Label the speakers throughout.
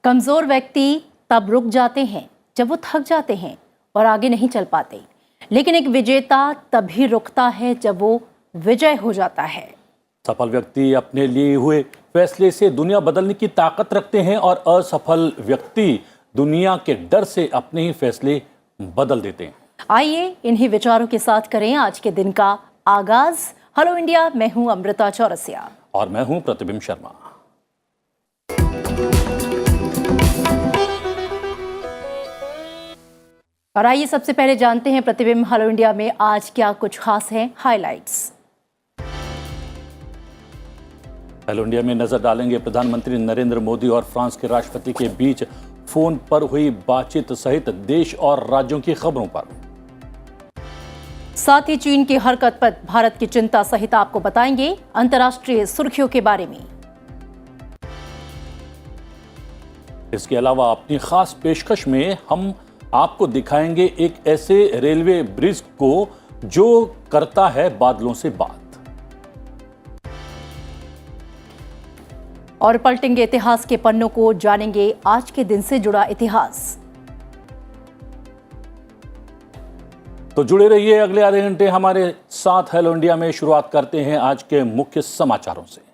Speaker 1: कमजोर व्यक्ति तब रुक जाते हैं जब वो थक जाते हैं और आगे नहीं चल पाते, लेकिन एक विजेता तभी रुकता है जब वो विजय हो जाता है।
Speaker 2: सफल व्यक्ति अपने लिए हुए फैसले से दुनिया बदलने की ताकत रखते हैं और असफल व्यक्ति दुनिया के डर से अपने ही फैसले बदल देते हैं।
Speaker 1: आइए इन्हीं विचारों के साथ करें आज के दिन का आगाज। हेलो इंडिया, मैं हूं अमृता चौरसिया
Speaker 2: और मैं हूं प्रतिबिंब शर्मा।
Speaker 1: और आइए सबसे पहले जानते हैं प्रतिबिंब हेलो इंडिया में आज क्या कुछ खास है। हाइलाइट्स।
Speaker 2: हेलो इंडिया में नजर डालेंगे प्रधानमंत्री नरेंद्र मोदी और फ्रांस के राष्ट्रपति के बीच फोन पर हुई बातचीत सहित देश और राज्यों की खबरों पर।
Speaker 1: साथ ही चीन की हरकत पर भारत की चिंता सहित आपको बताएंगे अंतर्राष्ट्रीय सुर्खियों के बारे में।
Speaker 2: इसके अलावा अपनी खास पेशकश में हम आपको दिखाएंगे एक ऐसे रेलवे ब्रिज को जो करता है बादलों से बात।
Speaker 1: और पलटेंगे इतिहास के पन्नों को, जानेंगे आज के दिन से जुड़ा इतिहास।
Speaker 2: तो जुड़े रहिए अगले आधे घंटे हमारे साथ। हेलो इंडिया में शुरुआत करते हैं आज के मुख्य समाचारों से।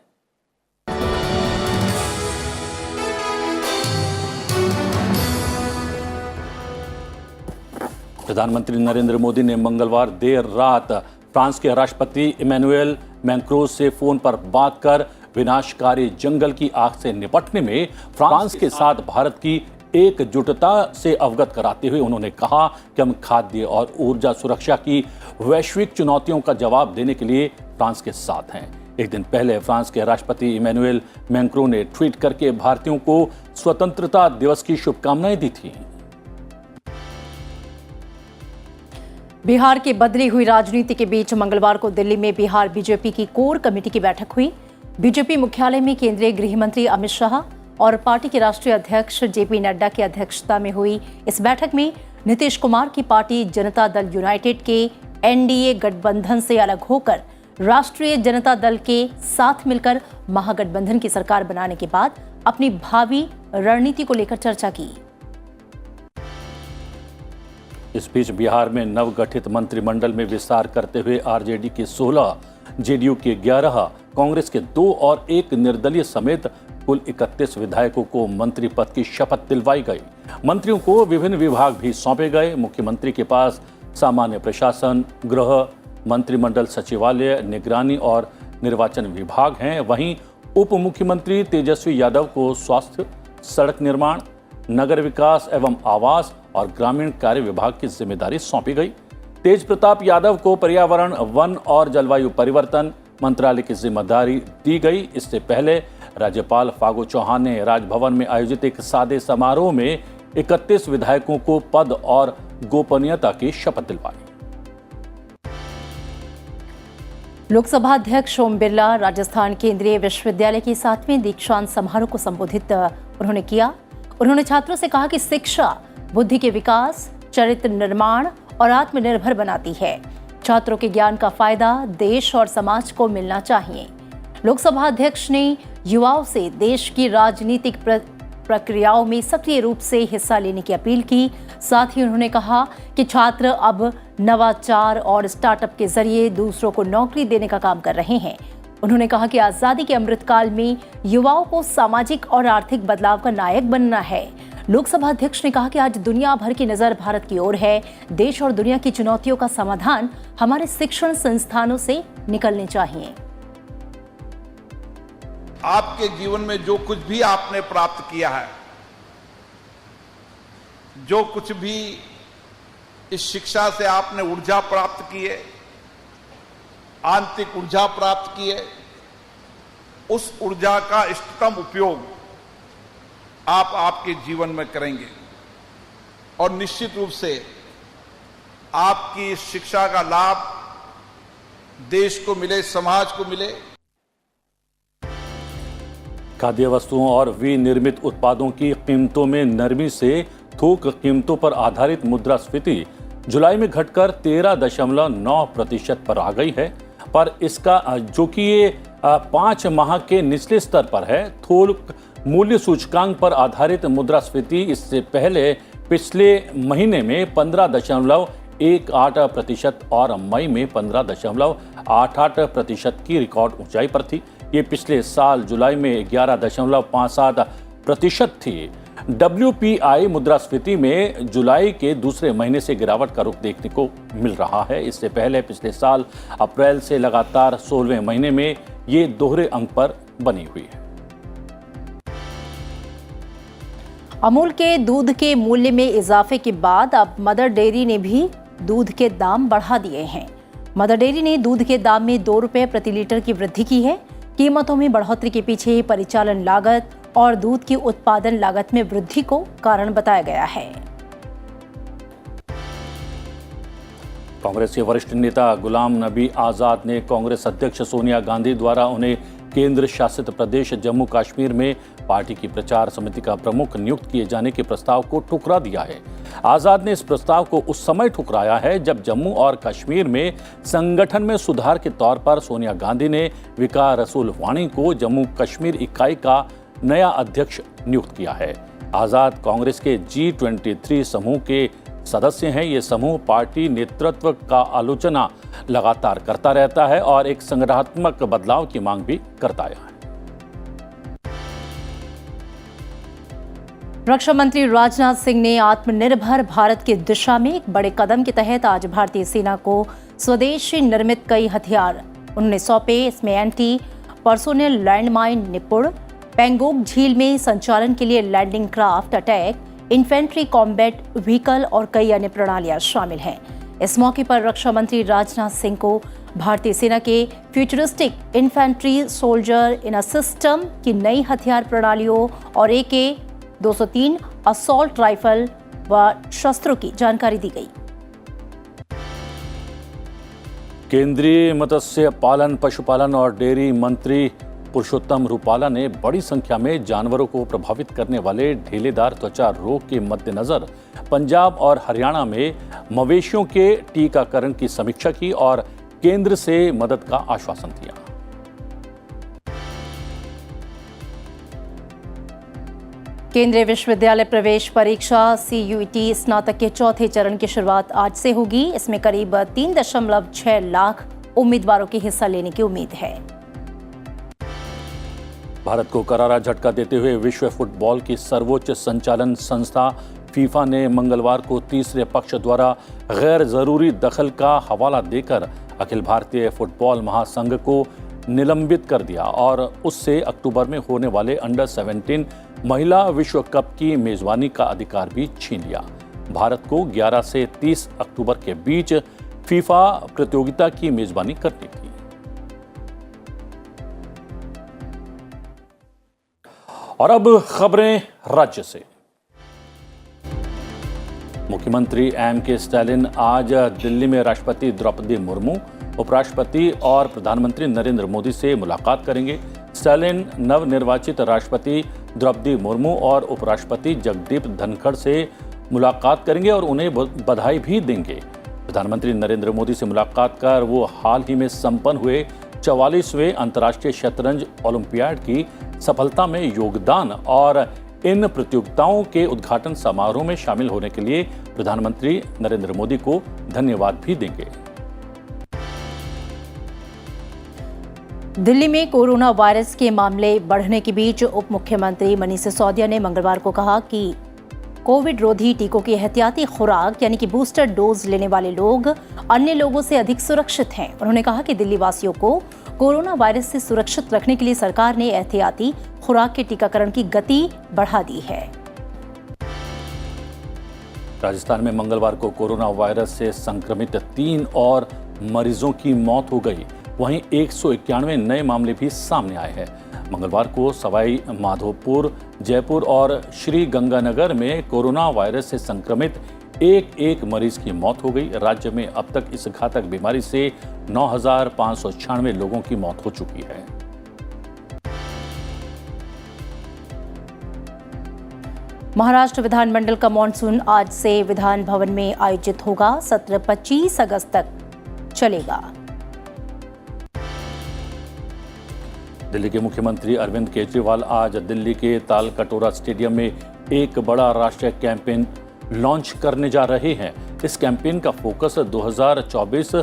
Speaker 2: प्रधानमंत्री नरेंद्र मोदी ने मंगलवार देर रात फ्रांस के राष्ट्रपति इमैनुएल मैक्रों से फोन पर बात कर विनाशकारी जंगल की आग से निपटने में फ्रांस के साथ भारत की एकजुटता से अवगत कराते हुए उन्होंने कहा कि हम खाद्य और ऊर्जा सुरक्षा की वैश्विक चुनौतियों का जवाब देने के लिए फ्रांस के साथ हैं। एक दिन पहले फ्रांस के राष्ट्रपति इमैनुएल मैक्रों ने ट्वीट करके भारतीयों को स्वतंत्रता दिवस की शुभकामनाएं दी थी।
Speaker 1: बिहार की बदली हुई राजनीति के बीच मंगलवार को दिल्ली में बिहार बीजेपी की कोर कमेटी की बैठक हुई। बीजेपी मुख्यालय में केंद्रीय गृह मंत्री अमित शाह और पार्टी के राष्ट्रीय अध्यक्ष जेपी नड्डा की अध्यक्षता में हुई इस बैठक में नीतीश कुमार की पार्टी जनता दल यूनाइटेड के एनडीए गठबंधन से अलग होकर राष्ट्रीय जनता दल के साथ मिलकर महागठबंधन की सरकार बनाने के बाद अपनी भावी रणनीति को लेकर चर्चा की।
Speaker 2: इस बीच बिहार में नवगठित मंत्रिमंडल में विस्तार करते हुए आरजेडी के 16, जेडीयू के 11, कांग्रेस के 2 और 1 निर्दलीय समेत कुल 31 विधायकों को मंत्री पद की शपथ दिलवाई गई। मंत्रियों को विभिन्न विभाग भी सौंपे गए। मुख्यमंत्री के पास सामान्य प्रशासन, गृह, मंत्रिमंडल सचिवालय, निगरानी और निर्वाचन विभाग हैं। वहीं उप मुख्यमंत्री तेजस्वी यादव को स्वास्थ्य, सड़क निर्माण, नगर विकास एवं आवास और ग्रामीण कार्य विभाग की जिम्मेदारी सौंपी गई। तेज प्रताप यादव को पर्यावरण, वन और जलवायु परिवर्तन मंत्रालय की जिम्मेदारी दी गई। इससे पहले राज्यपाल फागू चौहान ने राजभवन में आयोजित एक सादे समारोह में 31 विधायकों को पद और गोपनीयता की शपथ दिलवाई।
Speaker 1: लोकसभा अध्यक्ष ओम बिरला राजस्थान केंद्रीय विश्वविद्यालय के 7वें दीक्षांत समारोह को संबोधित उन्होंने किया। उन्होंने छात्रों से कहा कि शिक्षा बुद्धि के विकास, चरित्र निर्माण और आत्मनिर्भर बनाती है। छात्रों के ज्ञान का फायदा देश और समाज को मिलना चाहिए। लोकसभा अध्यक्ष ने युवाओं से देश की राजनीतिक प्रक्रियाओं में सक्रिय रूप से हिस्सा लेने की अपील की। साथ ही उन्होंने कहा कि छात्र अब नवाचार और स्टार्टअप के जरिए दूसरों को नौकरी देने का काम कर रहे हैं। उन्होंने कहा कि आजादी के अमृतकाल में युवाओं को सामाजिक और आर्थिक बदलाव का नायक बनना है। लोकसभा अध्यक्ष ने कहा कि आज दुनिया भर की नजर भारत की ओर है। देश और दुनिया की चुनौतियों का समाधान हमारे शिक्षण संस्थानों से निकलने चाहिए।
Speaker 3: आपके जीवन में जो कुछ भी आपने प्राप्त किया है, जो कुछ भी इस शिक्षा से आपने ऊर्जा प्राप्त की है, आंतरिक ऊर्जा प्राप्त की है, उस ऊर्जा का इष्टतम उपयोग आप आपके जीवन में करेंगे और निश्चित रूप से आपकी इस शिक्षा का लाभ देश को मिले, समाज को मिले।
Speaker 2: खाद्य वस्तुओं और विनिर्मित उत्पादों की कीमतों में नरमी से थोक कीमतों पर आधारित मुद्रास्फीति जुलाई में घटकर 13.9% पर आ गई है। पर इसका जो कि ये 5 माह के निचले स्तर पर है। थोक मूल्य सूचकांक पर आधारित मुद्रास्फीति इससे पहले पिछले महीने में 15.18% और मई में 15.88% की रिकॉर्ड ऊंचाई पर थी। ये पिछले साल जुलाई में 11.57% थी। WPI मुद्रास्फीति में जुलाई के दूसरे महीने से गिरावट का रुख देखने को मिल रहा है। इससे पहले पिछले साल अप्रैल से लगातार 16वें महीने में ये दोहरे अंक पर बनी हुई है।
Speaker 1: अमूल के दूध के मूल्य में इजाफे के बाद अब मदर डेयरी ने भी दूध के दाम बढ़ा दिए हैं। मदर डेयरी ने दूध के दाम में 2 रुपये प्रति लीटर की वृद्धि की है। कीमतों में बढ़ोतरी के पीछे परिचालन लागत और दूध की उत्पादन लागत में वृद्धि को कारण बताया गया है।
Speaker 2: कांग्रेस के वरिष्ठ नेता गुलाम नबी आजाद ने कांग्रेस अध्यक्ष सोनिया गांधी द्वारा उन्हें केंद्र शासित प्रदेश जम्मू कश्मीर में पार्टी की प्रचार समिति का प्रमुख नियुक्त किए जाने के प्रस्ताव को ठुकरा दिया है। आजाद ने इस प्रस्ताव को उस समय ठुकराया है जब जम्मू और कश्मीर में संगठन में सुधार के तौर पर सोनिया गांधी ने विकार रसूल वाणी को जम्मू कश्मीर इकाई का नया अध्यक्ष नियुक्त किया है। आजाद कांग्रेस के G23 समूह के सदस्य हैं। ये समूह पार्टी नेतृत्व का आलोचना लगातार करता रहता है और एक संगठनात्मक बदलाव की मांग भी करता है।
Speaker 1: रक्षा मंत्री राजनाथ सिंह ने आत्मनिर्भर भारत की दिशा में एक बड़े कदम के तहत आज भारतीय सेना को स्वदेशी निर्मित कई हथियार उन्होंने सौंपे। इसमें एंटी पर्सोनेल लैंडमाइन निपुण, पेंगोंग झील में संचालन के लिए landing craft, attack infantry combat vehicle और कई अन्य प्रणालियां शामिल हैं। इस मौके पर रक्षा मंत्री राजनाथ सिंह को भारतीय सेना के futuristic infantry soldier in a system की नई हथियार प्रणालियों और AK-203 असॉल्ट राइफल व शस्त्रों की जानकारी दी गई।
Speaker 2: केंद्रीय मत्स्य पालन, पशुपालन और डेयरी मंत्री पुरुषोत्तम रूपाला ने बड़ी संख्या में जानवरों को प्रभावित करने वाले ढीलेदार त्वचा रोग के मद्देनजर पंजाब और हरियाणा में मवेशियों के टीकाकरण की समीक्षा की और केंद्र से मदद का आश्वासन दिया।
Speaker 1: केंद्रीय विश्वविद्यालय प्रवेश परीक्षा CUET स्नातक के चौथे चरण की शुरुआत आज से होगी। इसमें करीब 3.6 लाख उम्मीदवारों के हिस्सा लेने की उम्मीद है।
Speaker 2: भारत को करारा झटका देते हुए विश्व फुटबॉल की सर्वोच्च संचालन संस्था फीफा ने मंगलवार को तीसरे पक्ष द्वारा गैर जरूरी दखल का हवाला देकर अखिल भारतीय फुटबॉल महासंघ को निलंबित कर दिया और उससे अक्टूबर में होने वाले अंडर 17 महिला विश्व कप की मेजबानी का अधिकार भी छीन लिया। भारत को 11 से 30 अक्टूबर के बीच फीफा प्रतियोगिता की मेजबानी करनी थी। और अब खबरें राज्य से। मुख्यमंत्री M.K. स्टालिन आज दिल्ली में राष्ट्रपति द्रौपदी मुर्मू, उपराष्ट्रपति और प्रधानमंत्री नरेंद्र मोदी से मुलाकात करेंगे। स्टालिन नवनिर्वाचित राष्ट्रपति द्रौपदी मुर्मू और उपराष्ट्रपति जगदीप धनखड़ से मुलाकात करेंगे और उन्हें बधाई भी देंगे। प्रधानमंत्री नरेंद्र मोदी से मुलाकात कर वो हाल ही में संपन्न हुए 44वें अंतर्राष्ट्रीय शतरंज ओलंपियाड की सफलता में योगदान और इन प्रतियोगिताओं के उद्घाटन समारोह में शामिल होने के लिए प्रधानमंत्री नरेंद्र मोदी को धन्यवाद भी देंगे।
Speaker 1: दिल्ली में कोरोना वायरस के मामले बढ़ने के बीच उप मुख्यमंत्री मनीष सिसोदिया ने मंगलवार को कहा कि कोविड रोधी टीकों की एहतियाती खुराक यानी कि बूस्टर डोज लेने वाले लोग अन्य लोगों से अधिक सुरक्षित हैं। उन्होंने कहा कि दिल्ली वासियों को कोरोना वायरस से सुरक्षित रखने के लिए सरकार ने एहतियाती खुराक के टीकाकरण की गति बढ़ा दी है।
Speaker 2: राजस्थान में मंगलवार को कोरोना वायरस से संक्रमित 3 और मरीजों की मौत हो गई। वहीं 191 नए मामले भी सामने आए हैं। मंगलवार को सवाई माधोपुर, जयपुर और श्री गंगानगर में कोरोना वायरस से संक्रमित एक मरीज की मौत हो गई। राज्य में अब तक इस घातक बीमारी से 9,596 लोगों की मौत हो चुकी है।
Speaker 1: महाराष्ट्र विधानमंडल का मॉनसून आज से विधान भवन में आयोजित होगा। सत्र 25 अगस्त तक चलेगा।
Speaker 2: दिल्ली के मुख्यमंत्री अरविंद केजरीवाल आज दिल्ली के तालकटोरा स्टेडियम में एक बड़ा राष्ट्रीय कैंपेन लॉन्च करने जा रहे हैं। इस कैंपेन का फोकस 2024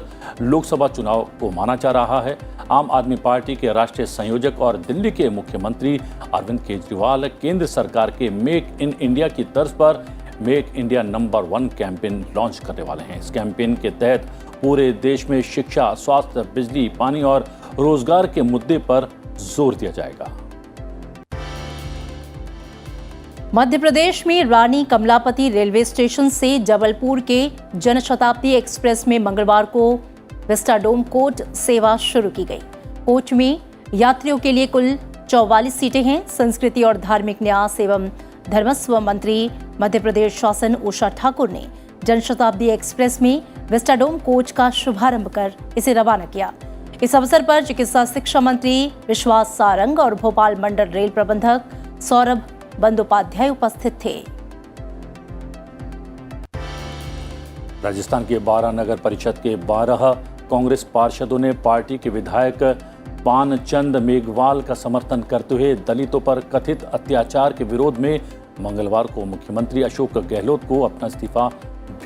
Speaker 2: लोकसभा चुनाव को माना जा रहा है। आम आदमी पार्टी के राष्ट्रीय संयोजक और दिल्ली के मुख्यमंत्री अरविंद केजरीवाल केंद्र सरकार के मेक इन इंडिया की तर्ज पर make India number 1 campaign launch करने वाले हैं। इस कैंपेन के तहत पूरे देश में शिक्षा, स्वास्थ्य, बिजली, पानी और रोजगार के मुद्दे पर जोर दिया जाएगा।
Speaker 1: मध्य प्रदेश में रानी कमलापति रेलवे स्टेशन से जबलपुर के जनशताब्दी एक्सप्रेस में मंगलवार को विस्टाडोम कोच सेवा शुरू की गई। कोच में यात्रियों के लिए कुल 44 सीटें हैं। संस्कृति और धार्मिक न्यास एवं धर्मस्व मंत्री मध्य प्रदेश शासन उषा ठाकुर ने जनशताब्दी एक्सप्रेस में विस्टाडोम कोच का शुभारंभ कर इसे रवाना किया। इस अवसर पर चिकित्सा शिक्षा मंत्री विश्वास सारंग और भोपाल मंडल रेल प्रबंधक सौरभ बंदोपाध्याय उपस्थित थे।
Speaker 2: राजस्थान के 12 नगर परिषद के 12 कांग्रेस पार्षदों ने पार्टी के विधायक पानचंद मेघवाल का समर्थन करते हुए दलितों पर कथित अत्याचार के विरोध में मंगलवार को मुख्यमंत्री अशोक गहलोत को अपना इस्तीफा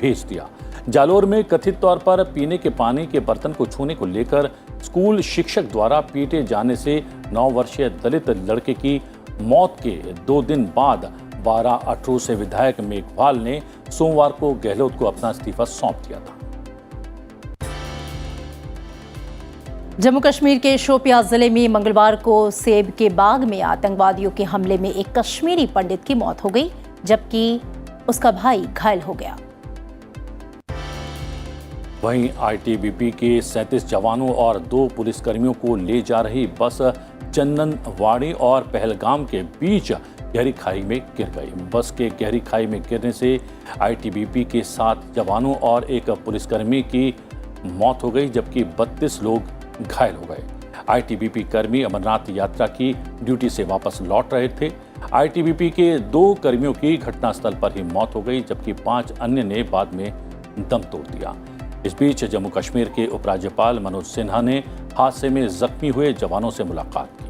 Speaker 2: भेज दिया। जालोर में कथित तौर पर पीने के पानी के बर्तन को छूने को लेकर स्कूल शिक्षक द्वारा पीटे जाने से 9 वर्षीय दलित लड़के की मौत के 2 दिन बाद 12 अटरू से विधायक मेघवाल ने सोमवार को गहलोत को अपना इस्तीफा सौंप दिया था।
Speaker 1: जम्मू कश्मीर के शोपियां जिले में मंगलवार को सेब के बाग में आतंकवादियों के हमले में एक कश्मीरी पंडित की मौत हो गई, जबकि उसका भाई घायल हो गया।
Speaker 2: वहीं आईटीबीपी के 37 जवानों और 2 पुलिसकर्मियों को ले जा रही बस चंदनवाड़ी और पहलगाम के बीच गहरी खाई में गिर गई। बस के गहरी खाई में गिरने से आईटीबीपी के 7 जवानों और 1 पुलिसकर्मी की मौत हो गई, जबकि 32 लोग घायल हो गए। आईटीबीपी कर्मी अमरनाथ यात्रा की ड्यूटी से वापस लौट रहे थे। आईटीबीपी के 2 कर्मियों की घटनास्थल पर ही मौत हो गई, जबकि 5 अन्य ने बाद में दम तोड़ दिया। इस बीच जम्मू कश्मीर के उपराज्यपाल मनोज सिन्हा ने हादसे में जख्मी हुए जवानों से मुलाकात की।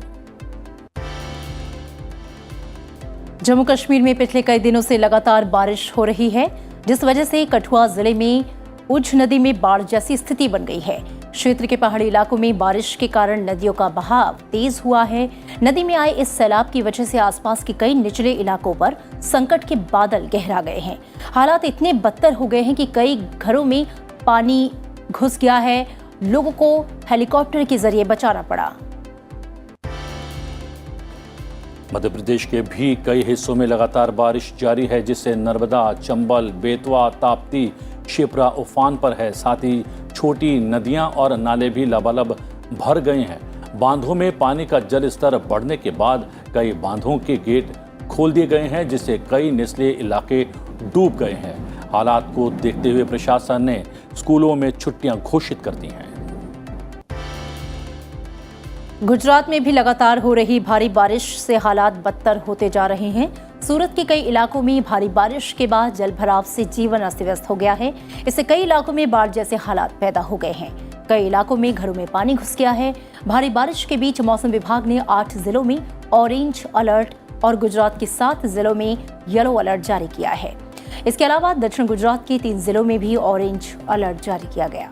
Speaker 1: जम्मू कश्मीर में पिछले कई दिनों से लगातार बारिश हो रही है, जिस वजह से कठुआ जिले में उझ नदी में बाढ़ जैसी स्थिति बन गई है। क्षेत्र के पहाड़ी इलाकों में बारिश के कारण नदियों का बहाव तेज हुआ है। नदी में आए इस सैलाब की वजह से आसपास के कई निचले इलाकों पर संकट के बादल गहरा गए हैं। हालात इतने बदतर हो गए हैं कि कई घरों में पानी घुस गया है। लोगों को हेलीकॉप्टर के जरिए बचाना पड़ा।
Speaker 2: मध्य प्रदेश के भी कई हिस्सों में लगातार बारिश जारी है, जिससे नर्मदा, चंबल, बेतवा, ताप्ती, शिप्रा उफान पर है। साथ ही छोटी नदियां और नाले भी लबालब भर गए हैं। बांधों में पानी का जल स्तर बढ़ने के बाद कई बांधों के गेट खोल दिए गए हैं, जिससे कई निचले इलाके डूब गए हैं। हालात को देखते हुए प्रशासन ने स्कूलों में छुट्टियां घोषित कर दी हैं।
Speaker 1: गुजरात में भी लगातार हो रही भारी बारिश से हालात बदतर होते जा रहे हैं। सूरत के कई इलाकों में भारी बारिश के बाद जलभराव से जीवन अस्त व्यस्त हो गया है। इससे कई इलाकों में बाढ़ जैसे हालात पैदा हो गए हैं। कई इलाकों में घरों में पानी घुस गया है। भारी बारिश के बीच मौसम विभाग ने 8 जिलों में ऑरेंज अलर्ट और गुजरात के 7 जिलों में येलो अलर्ट जारी किया है। इसके अलावा दक्षिण गुजरात के 3 जिलों में भी ऑरेंज अलर्ट जारी किया गया।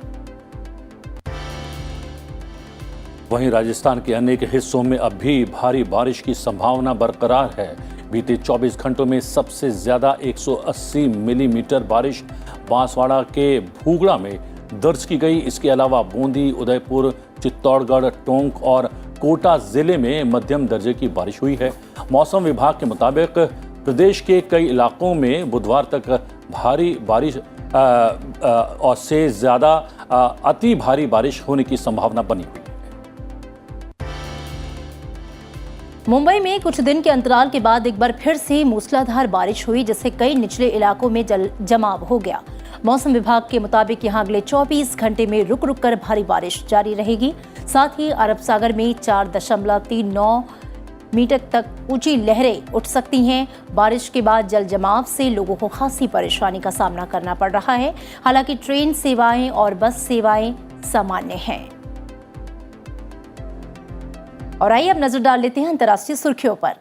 Speaker 2: वहीं राजस्थान के अनेक हिस्सों में अब भी भारी बारिश की संभावना बरकरार है। बीते 24 घंटों में सबसे ज्यादा 180 मिलीमीटर बारिश बांसवाड़ा के भूगड़ा में दर्ज की गई। इसके अलावा बूंदी, उदयपुर, चित्तौड़गढ़, टोंक और कोटा जिले में मध्यम दर्जे की बारिश हुई है। मौसम विभाग के मुताबिक प्रदेश के कई इलाकों में बुधवार तक भारी बारिश और से ज्यादा अति भारी बारिश होने की संभावना बनी हुई है।
Speaker 1: मुंबई में कुछ दिन के अंतराल के बाद एक बार फिर से मूसलाधार बारिश हुई, जिससे कई निचले इलाकों में जल जमाव हो गया। मौसम विभाग के मुताबिक यहां अगले 24 घंटे में रुक रुक कर भारी बारिश जारी रहेगी। साथ ही अरब सागर में 4.39 मीटर तक ऊंची लहरें उठ सकती हैं। बारिश के बाद जल जमाव से लोगों को खासी परेशानी का सामना करना पड़ रहा है। हालांकि ट्रेन सेवाएं और बस सेवाएं सामान्य हैं। और आइए अब नजर डाल लेते हैं अंतर्राष्ट्रीय सुर्खियों पर।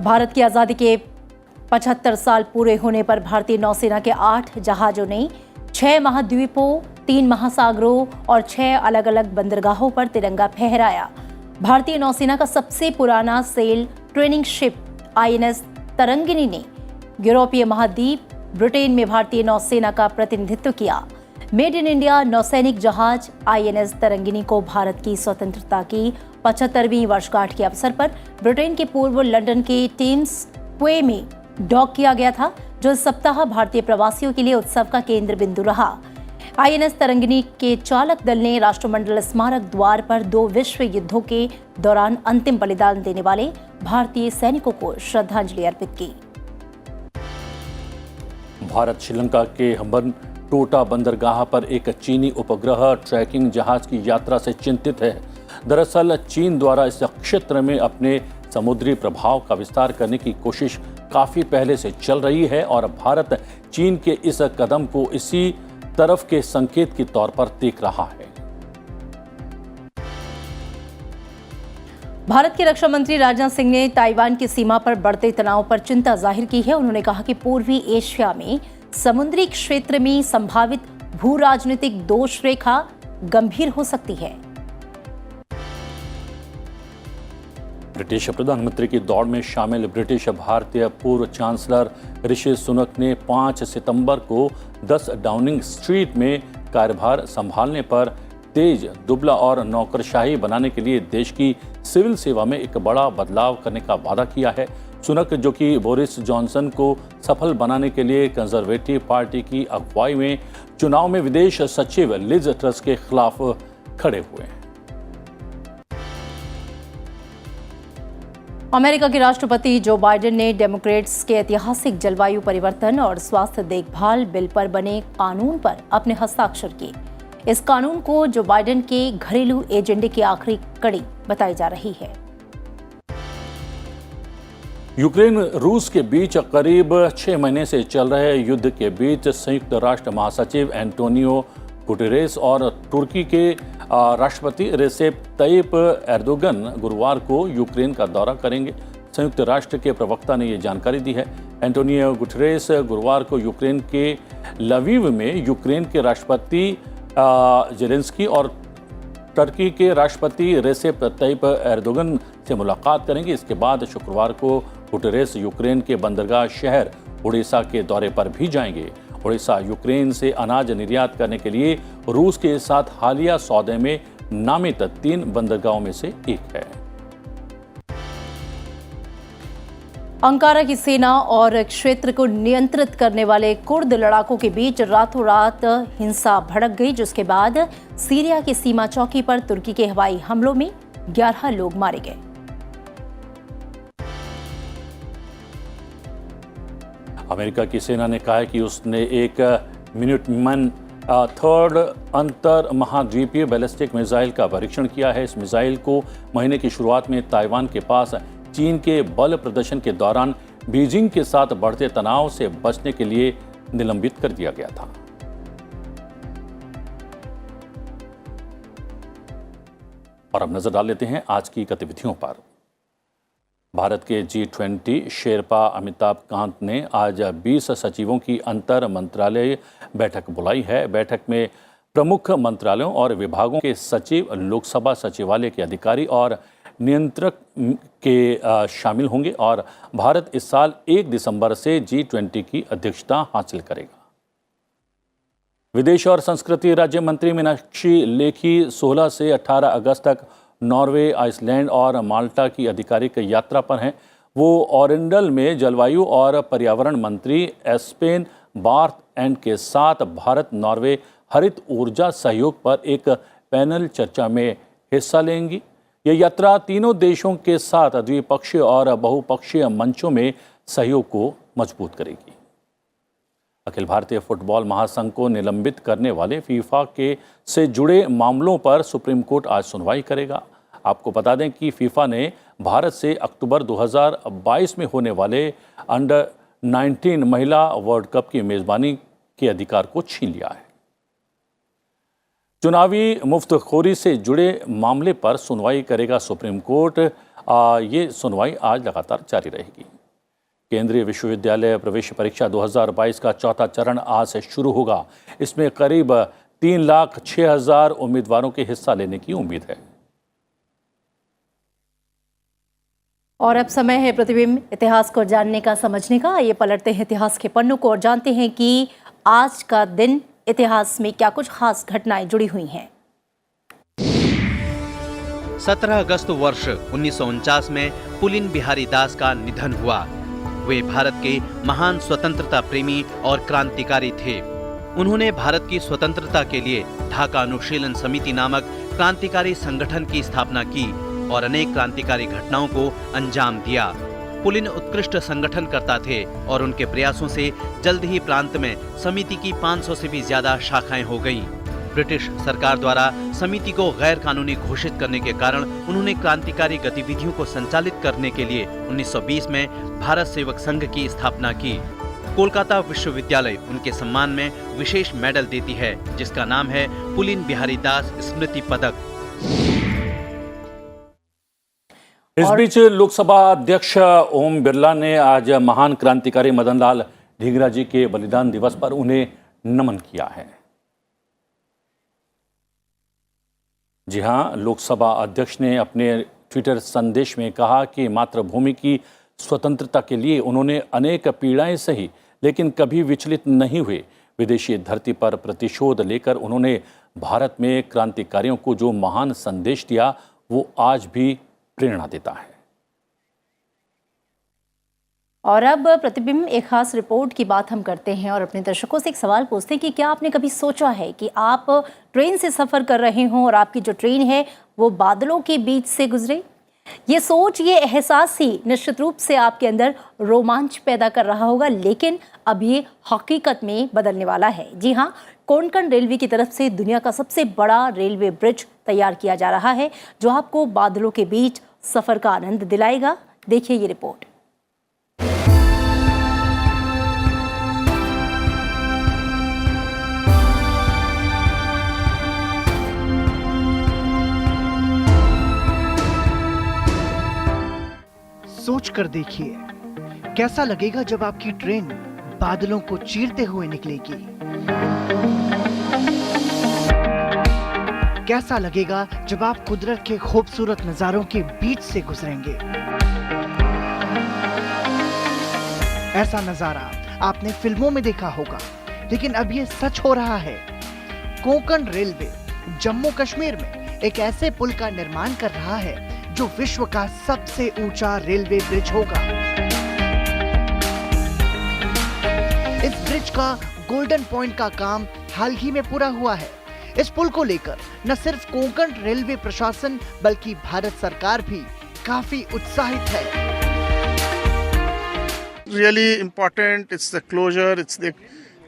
Speaker 1: भारत की आजादी के 75 साल पूरे होने पर भारतीय नौसेना के 8 जहाजों ने 6 महाद्वीपों, 3 महासागरों और 6 अलग अलग बंदरगाहों पर तिरंगा फहराया। भारतीय नौसेना का सबसे पुराना sail training ship INS Tarangini ने यूरोपीय महाद्वीप ब्रिटेन में भारतीय नौसेना का प्रतिनिधित्व किया। मेड इन इंडिया नौसैनिक जहाज INS तरंगिनी को भारत की स्वतंत्रता की 75वीं वर्षगांठ के अवसर पर ब्रिटेन के पूर्व लंदन के टेम्स क्वे में डॉक किया गया था, जो इस सप्ताह भारतीय प्रवासियों के लिए उत्सव का केंद्र बिंदु रहा। INS तरंगिनी के चालक दल ने राष्ट्रमंडल स्मारक द्वार पर 2 विश्व युद्धों के दौरान अंतिम बलिदान देने वाले भारतीय सैनिकों को श्रद्धांजलि अर्पित की।
Speaker 2: भारत श्रीलंका के हम्बन टोटा बंदरगाह पर एक चीनी उपग्रह ट्रैकिंग जहाज की यात्रा से चिंतित है। दरअसल चीन द्वारा इस क्षेत्र में अपने समुद्री प्रभाव का विस्तार करने की कोशिश काफी पहले से चल रही है और भारत चीन के इस कदम को इसी तरफ के संकेत के तौर पर देख रहा है।
Speaker 1: भारत के रक्षा मंत्री राजनाथ सिंह ने ताइवान की सीमा पर बढ़ते तनाव पर चिंता जाहिर की है। उन्होंने कहा कि पूर्वी एशिया में समुद्री क्षेत्र में संभावित भू राजनीतिक दोष रेखा गंभीर हो सकती है।
Speaker 2: ब्रिटिश प्रधानमंत्री की दौड़ में शामिल ब्रिटिश भारतीय पूर्व चांसलर ऋषि सुनक ने 5 सितंबर को 10 डाउनिंग स्ट्रीट में कार्यभार संभालने पर तेज, दुबला और नौकरशाही बनाने के लिए देश की सिविल सेवा में एक बड़ा बदलाव करने का वादा किया है। सुनक, जो कि बोरिस जॉनसन को सफल बनाने के लिए कंजर्वेटिव पार्टी की अगुवाई में चुनाव में विदेश सचिव लिज ट्रस के खिलाफ खड़े हुए हैं।
Speaker 1: अमेरिका के राष्ट्रपति जो बाइडेन ने डेमोक्रेट्स के ऐतिहासिक जलवायु परिवर्तन और स्वास्थ्य देखभाल बिल पर बने कानून पर अपने हस्ताक्षर किए। इस कानून को जो बाइडेन के घरेलू एजेंडे की आखिरी कड़ी बताई जा रही है।
Speaker 2: यूक्रेन रूस के बीच करीब 6 महीने से चल रहे युद्ध के बीच संयुक्त राष्ट्र महासचिव एंटोनियो गुटेरेस और तुर्की के राष्ट्रपति रेसेप तय्यिप एर्दोगन गुरुवार को यूक्रेन का दौरा करेंगे। संयुक्त राष्ट्र के प्रवक्ता ने यह जानकारी दी है। एंटोनियो गुटेरेस गुरुवार को यूक्रेन के लवीव में यूक्रेन के राष्ट्रपति जेलेंस्की और तुर्की के राष्ट्रपति रेसेप तय्यिप एर्दोगन से मुलाकात करेंगे। इसके बाद शुक्रवार को गुटेरेस यूक्रेन के बंदरगाह शहर ओडेसा के दौरे पर भी जाएंगे। ओडिशा यूक्रेन से अनाज निर्यात करने के लिए रूस के साथ हालिया सौदे में नामित 3 बंदरगाहों में से एक है।
Speaker 1: अंकारा की सेना और क्षेत्र को नियंत्रित करने वाले कुर्द लड़ाकों के बीच रातों रात हिंसा भड़क गई, जिसके बाद सीरिया की सीमा चौकी पर तुर्की के हवाई हमलों में 11 लोग मारे गए।
Speaker 2: अमेरिका की सेना ने कहा है कि उसने एक मिनुटमैन थर्ड अंतर महाद्वीपीय बैलिस्टिक मिसाइल का परीक्षण किया है। इस मिसाइल को महीने की शुरुआत में ताइवान के पास चीन के बल प्रदर्शन के दौरान बीजिंग के साथ बढ़ते तनाव से बचने के लिए निलंबित कर दिया गया था। और अब नजर डाल लेते हैं आज की गतिविधियों पर। भारत के G20 शेरपा अमिताभ कांत ने आज 20 सचिवों की अंतर मंत्रालय बैठक बुलाई है। बैठक में प्रमुख मंत्रालयों और विभागों के सचिव, लोकसभा सचिवालय के अधिकारी और नियंत्रक के शामिल होंगे और भारत इस साल 1 दिसंबर से G20 की अध्यक्षता हासिल करेगा। विदेश और संस्कृति राज्य मंत्री मीनाक्षी लेखी 16 से 18 अगस्त तक नॉर्वे, आइसलैंड और माल्टा की आधिकारिक यात्रा पर हैं। वो ओरेंडल में जलवायु और पर्यावरण मंत्री एस्पेन बार्थ एंड के साथ भारत नॉर्वे हरित ऊर्जा सहयोग पर एक पैनल चर्चा में हिस्सा लेंगी। यह यात्रा तीनों देशों के साथ द्विपक्षीय और बहुपक्षीय मंचों में सहयोग को मजबूत करेगी। अखिल भारतीय फुटबॉल महासंघ को निलंबित करने वाले फीफा के से जुड़े मामलों पर सुप्रीम कोर्ट आज सुनवाई करेगा। आपको बता दें कि फीफा ने भारत से अक्टूबर 2022 में होने वाले अंडर 19 महिला वर्ल्ड कप की मेजबानी के अधिकार को छीन लिया है। चुनावी मुफ्तखोरी से जुड़े मामले पर सुनवाई करेगा सुप्रीम कोर्ट। ये सुनवाई आज लगातार जारी रहेगी। केंद्रीय विश्वविद्यालय प्रवेश परीक्षा 2022 का चौथा चरण आज से शुरू होगा। इसमें करीब 3,06,000 उम्मीदवारों के हिस्सा लेने की उम्मीद है।
Speaker 1: और अब समय है प्रतिबिंब इतिहास को जानने का, समझने का। ये पलटते हैं इतिहास के पन्नों को और जानते हैं कि आज का दिन इतिहास में क्या कुछ खास घटनाएं जुड़ी हुई हैं।
Speaker 4: 17 अगस्त वर्ष 1949 में पुलिन बिहारी दास का निधन हुआ। वे भारत के महान स्वतंत्रता प्रेमी और क्रांतिकारी थे। उन्होंने भारत की स्वतंत्रता के लिए ढाका अनुशीलन समिति नामक क्रांतिकारी संगठन की स्थापना की और अनेक क्रांतिकारी घटनाओं को अंजाम दिया। पुलिन उत्कृष्ट संगठनकर्ता थे और उनके प्रयासों से जल्द ही प्रांत में समिति की 500 से भी ज्यादा शाखाएं हो गईं। ब्रिटिश सरकार द्वारा समिति को गैर कानूनी घोषित करने के कारण उन्होंने क्रांतिकारी गतिविधियों को संचालित करने के लिए 1920 में भारत सेवक संघ की स्थापना की। कोलकाता विश्वविद्यालय उनके सम्मान में विशेष मेडल देती है, जिसका नाम है पुलिन बिहारी दास स्मृति पदक।
Speaker 2: इस बीच लोकसभा अध्यक्ष ओम बिरला ने आज महान क्रांतिकारी मदन लाल ढींगरा जी के बलिदान दिवस पर उन्हें नमन किया है। जी हां, लोकसभा अध्यक्ष ने अपने ट्विटर संदेश में कहा कि मातृभूमि की स्वतंत्रता के लिए उन्होंने अनेक पीड़ाएं सही, लेकिन कभी विचलित नहीं हुए। विदेशी धरती पर प्रतिशोध लेकर उन्होंने भारत में क्रांतिकारियों को जो महान संदेश दिया, वो आज भी प्रेरणा देता है।
Speaker 1: और अब प्रतिबिंब एक खास रिपोर्ट की बात हम करते हैं और अपने दर्शकों से एक सवाल पूछते हैं कि क्या आपने कभी सोचा है कि आप ट्रेन से सफर कर रहे हों और आपकी जो ट्रेन है वो बादलों के बीच से गुजरे? ये सोच, ये एहसास ही निश्चित रूप से आपके अंदर रोमांच पैदा कर रहा होगा, लेकिन अब ये हकीकत में बदलने वाला है। जी हाँ, कोंकण रेलवे की तरफ से दुनिया का सबसे बड़ा रेलवे ब्रिज तैयार किया जा रहा है, जो आपको बादलों के बीच सफर का आनंद दिलाएगा। देखिए ये रिपोर्ट।
Speaker 5: सोच कर देखिए, कैसा लगेगा जब आपकी ट्रेन बादलों को चीरते हुए निकलेगी। कैसा लगेगा जब आप कुदरत के खूबसूरत नजारों के बीच से गुजरेंगे। ऐसा नजारा आपने फिल्मों में देखा होगा, लेकिन अब ये सच हो रहा है। कोंकण रेलवे जम्मू कश्मीर में एक ऐसे पुल का निर्माण कर रहा है जो विश्व का सबसे ऊंचा रेलवे ब्रिज होगा। इस ब्रिज का गोल्डन पॉइंट का काम हाल ही में पूरा हुआ है। इस पुल को लेकर न सिर्फ कोंकण रेलवे प्रशासन बल्कि भारत सरकार भी काफी उत्साहित है।
Speaker 6: Really important. It's the closure.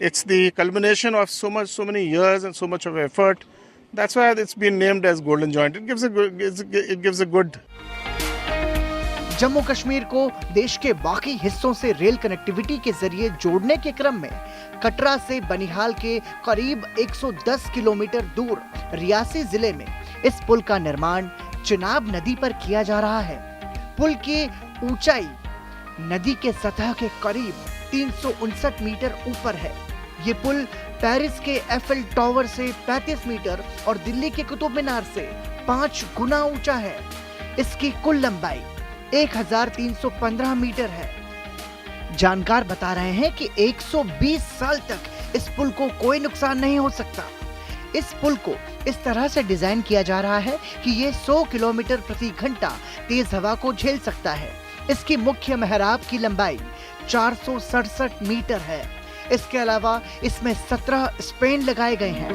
Speaker 6: It's the culmination of so many years and so much of effort. That's why it's been named as Golden Joint. It gives a good.
Speaker 5: Jammu Kashmir को देश के बाकी हिस्सों से रेल कनेक्टिविटी के जरिए जोड़ने के क्रम में कटरा से बनिहाल के करीब 110 किलोमीटर दूर रियासी जिले में इस पुल का निर्माण चिनाब नदी पर किया जा रहा है। पुल की ऊंचाई नदी के सतह के करीब 359 मीटर ऊपर है। ये पुल पेरिस के एफएल टावर से 35 मीटर और दिल्ली के कुतुब मीनार से 5 गुना ऊंचा है। इसकी कुल लंबाई 1315 मीटर है। जानकार बता रहे हैं कि 120 साल तक इस पुल को कोई नुकसान नहीं हो सकता। इस पुल को इस तरह से डिजाइन किया जा रहा है कि ये 100 किलोमीटर प्रति घंटा तेज हवा को झेल सकता है। इसकी मुख्य मेहराब की लंबाई 467 मीटर है। इसके अलावा इसमें 17 स्पैन लगाए गए हैं।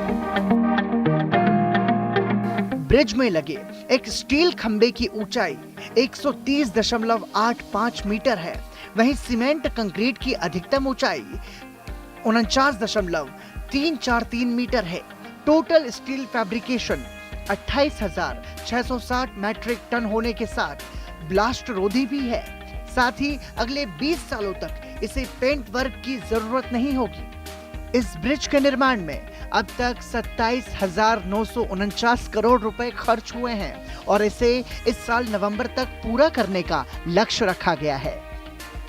Speaker 5: ब्रिज में लगे एक स्टील खंबे की ऊंचाई 130.85 मीटर है। वहीं सीमेंट कंक्रीट की अधिकतम ऊंचाई 49.343 मीटर है। Total steel fabrication 28,660 metric ton होने के साथ ब्लास्ट रोधी भी है। साथ ही अगले 20 सालों तक इसे पेंट वर्क की जरूरत नहीं होगी। इस ब्रिज के निर्माण में अब तक 27,949 करोड़ रुपए खर्च हुए हैं और इसे इस साल नवंबर तक पूरा करने का लक्ष्य रखा गया है।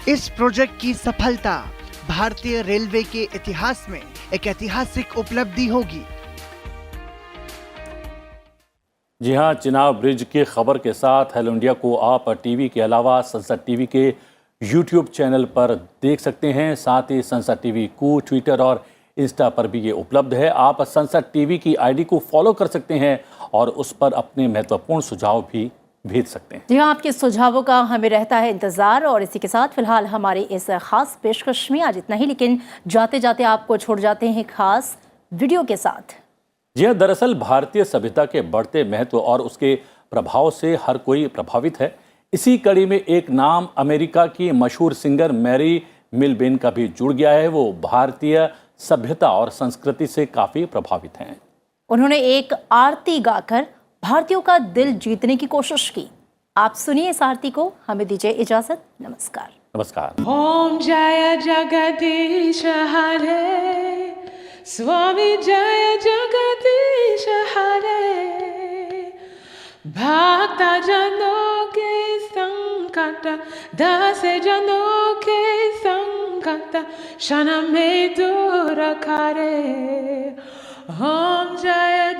Speaker 5: इस प्रोजेक्ट की सफलता भारतीय रेलवे के इतिहास में एक ऐतिहासिक उपलब्धि होगी।
Speaker 2: जी हां, चिनाब ब्रिज की खबर के साथ हेलो इंडिया को आप टीवी के अलावा संसद टीवी के यूट्यूब चैनल पर देख सकते हैं। साथ ही संसद टीवी को ट्विटर और इंस्टा पर भी ये उपलब्ध है। आप संसद टीवी की आईडी को फॉलो कर सकते हैं और उस पर अपने महत्वपूर्ण सुझाव भी भेज सकते हैं।
Speaker 1: जी हाँ, आपके सुझावों का हमें रहता है इंतजार। और इसी के साथ फिलहाल हमारी इस खास पेशकश में आज इतना ही, लेकिन जाते जाते आपको छोड़ जाते हैं खास वीडियो के साथ।
Speaker 2: जी हाँ, दरअसल भारतीय सभ्यता के बढ़ते महत्व और उसके प्रभाव से हर कोई प्रभावित है। इसी कड़ी में एक नाम अमेरिका की मशहूर सिंगर मैरी मिलबेन का भी जुड़ गया है। वो भारतीय सभ्यता और संस्कृति से काफी प्रभावित हैं।
Speaker 1: उन्होंने एक आरती गाकर भारतीयों का दिल जीतने की कोशिश की। आप सुनिए इस आरती को। हमें दीजिए इजाजत। नमस्कार।
Speaker 2: नमस्कार।
Speaker 7: ओम जय जगदीश हरे, स्वामी जय जगदीश हरे, भक्त जनों के संकट, दास जनों के संकट, क्षण में दूर करे। ओम जय